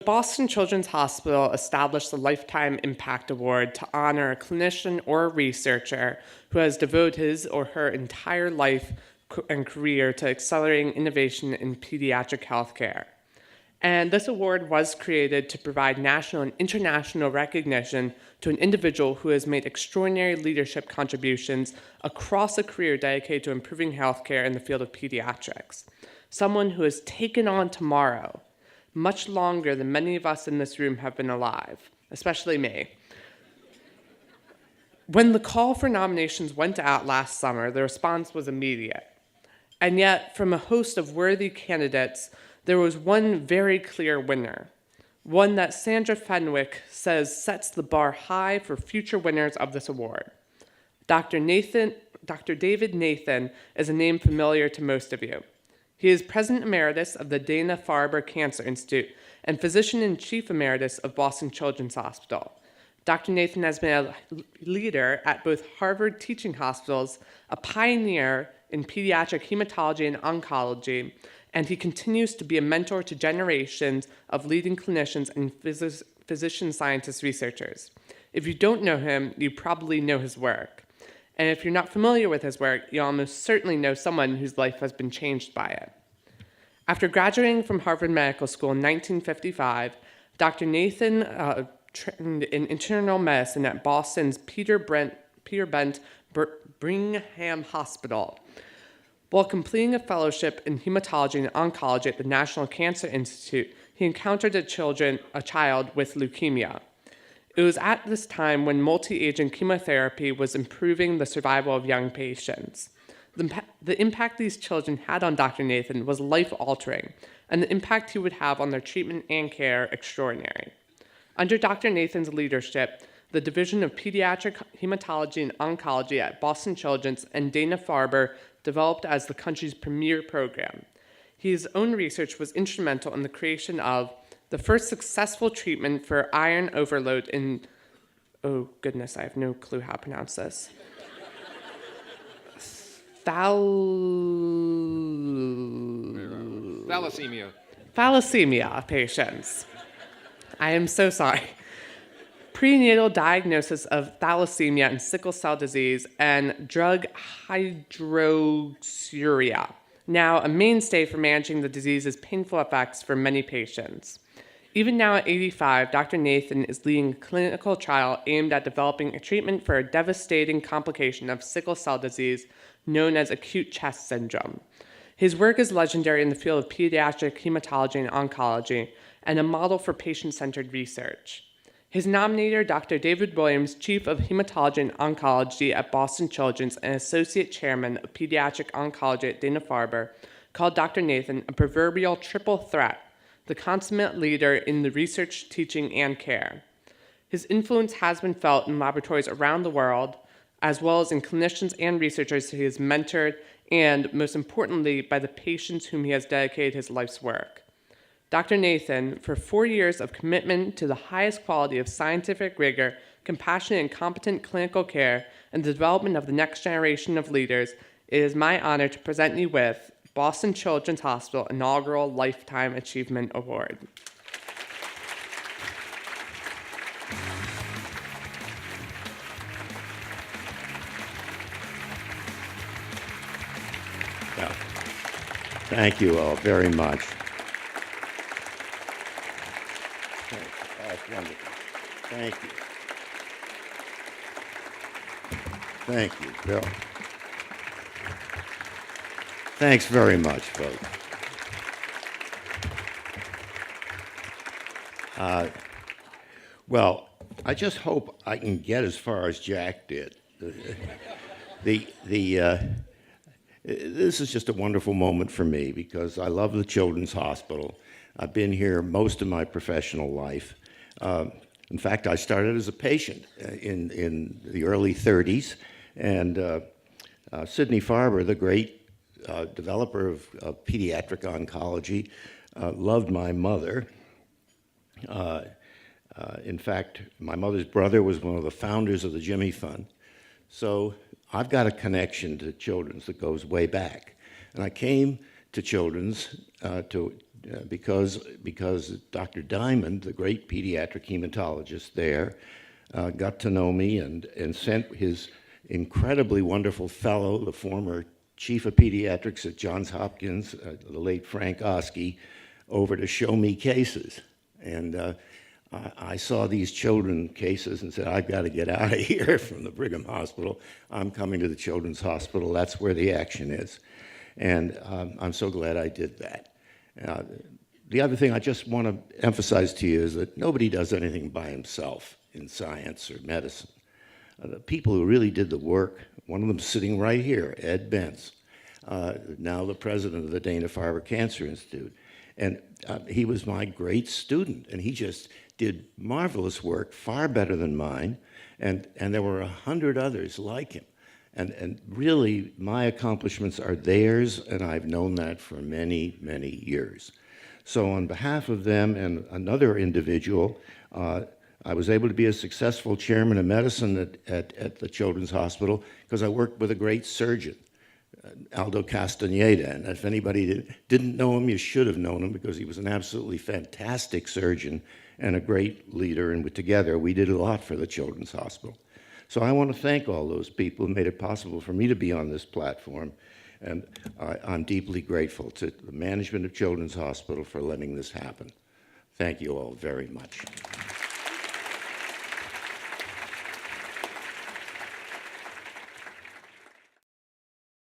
Boston Children's Hospital established the Lifetime Impact Award to honor a clinician or a researcher who has devoted his or her entire life and career to accelerating innovation in pediatric healthcare. And this award was created to provide national and international recognition to an individual who has made extraordinary leadership contributions across a career dedicated to improving healthcare in the field of pediatrics. Someone who has taken on tomorrow much longer than many of us in this room have been alive, especially me. When the call for nominations went out last summer, the response was immediate. And yet, from a host of worthy candidates, there was one very clear winner, one that Sandra Fenwick says sets the bar high for future winners of this award. Dr. David Nathan is a name familiar to most of you. He is President Emeritus of the Dana-Farber Cancer Institute and Physician-in-Chief Emeritus of Boston Children's Hospital. Dr. Nathan has been a leader at both Harvard teaching hospitals, a pioneer in pediatric hematology and oncology, and he continues to be a mentor to generations of leading clinicians and physician scientist researchers. If you don't know him, you probably know his work. And if you're not familiar with his work, you almost certainly know someone whose life has been changed by it. After graduating from Harvard Medical School in 1955, Dr. Nathan trained in internal medicine at Boston's Peter Bent Brigham Hospital. While completing a fellowship in hematology and oncology at the National Cancer Institute, he encountered a child with leukemia. It was at this time when multi-agent chemotherapy was improving the survival of young patients. The impact these children had on Dr. Nathan was life-altering, and the impact he would have on their treatment and care extraordinary. Under Dr. Nathan's leadership, the Division of Pediatric Hematology and Oncology at Boston Children's and Dana-Farber developed as the country's premier program. His own research was instrumental in the creation of the first successful treatment for iron overload in, oh goodness, I have no clue how to pronounce this. Thalassemia patients. I am so sorry. Prenatal diagnosis of thalassemia and sickle cell disease, and drug hydroxyurea, now a mainstay for managing the disease's painful effects for many patients. Even now at 85, Dr. Nathan is leading a clinical trial aimed at developing a treatment for a devastating complication of sickle cell disease known as acute chest syndrome. His work is legendary in the field of pediatric hematology and oncology, and a model for patient-centered research. His nominator, Dr. David Williams, Chief of Hematology and Oncology at Boston Children's and Associate Chairman of Pediatric Oncology at Dana-Farber, called Dr. Nathan a proverbial triple threat, the consummate leader in the research, teaching, and care. His influence has been felt in laboratories around the world, as well as in clinicians and researchers he has mentored, and, most importantly, by the patients whom he has dedicated his life's work. Dr. Nathan, for 4 years of commitment to the highest quality of scientific rigor, compassionate and competent clinical care, and the development of the next generation of leaders, it is my honor to present you with Boston Children's Hospital Inaugural Lifetime Achievement Award. Yeah. Thank you all very much. That's wonderful. Thank you. Thank you, Bill. Thanks very much, folks. Well, I just hope I can get as far as Jack did. This is just a wonderful moment for me because I love the Children's Hospital. I've been here most of my professional life. In fact, I started as a patient in the early 30s, and Sidney Farber, the great developer of pediatric oncology, loved my mother. In fact, my mother's brother was one of the founders of the Jimmy Fund. So I've got a connection to Children's that goes way back. And I came to Children's to because Dr. Diamond, the great pediatric hematologist there, got to know me and sent his incredibly wonderful fellow, the former chief of pediatrics at Johns Hopkins, the late Frank Oskey, over to show me cases. And I saw these children cases and said, I've got to get out of here from the Brigham Hospital. I'm coming to the Children's Hospital. That's where the action is. And I'm so glad I did that. The other thing I just want to emphasize to you is that nobody does anything by himself in science or medicine. The people who really did the work, one of them sitting right here, Ed Bentz, now the president of the Dana-Farber Cancer Institute. And he was my great student, and he just did marvelous work, far better than mine, and there were 100 others like him. And really, my accomplishments are theirs, and I've known that for many, many years. So on behalf of them and another individual, I was able to be a successful chairman of medicine at the Children's Hospital because I worked with a great surgeon, Aldo Castaneda. And if anybody didn't know him, you should have known him because he was an absolutely fantastic surgeon and a great leader. And together, we did a lot for the Children's Hospital. So I want to thank all those people who made it possible for me to be on this platform. And I'm deeply grateful to the management of Children's Hospital for letting this happen. Thank you all very much.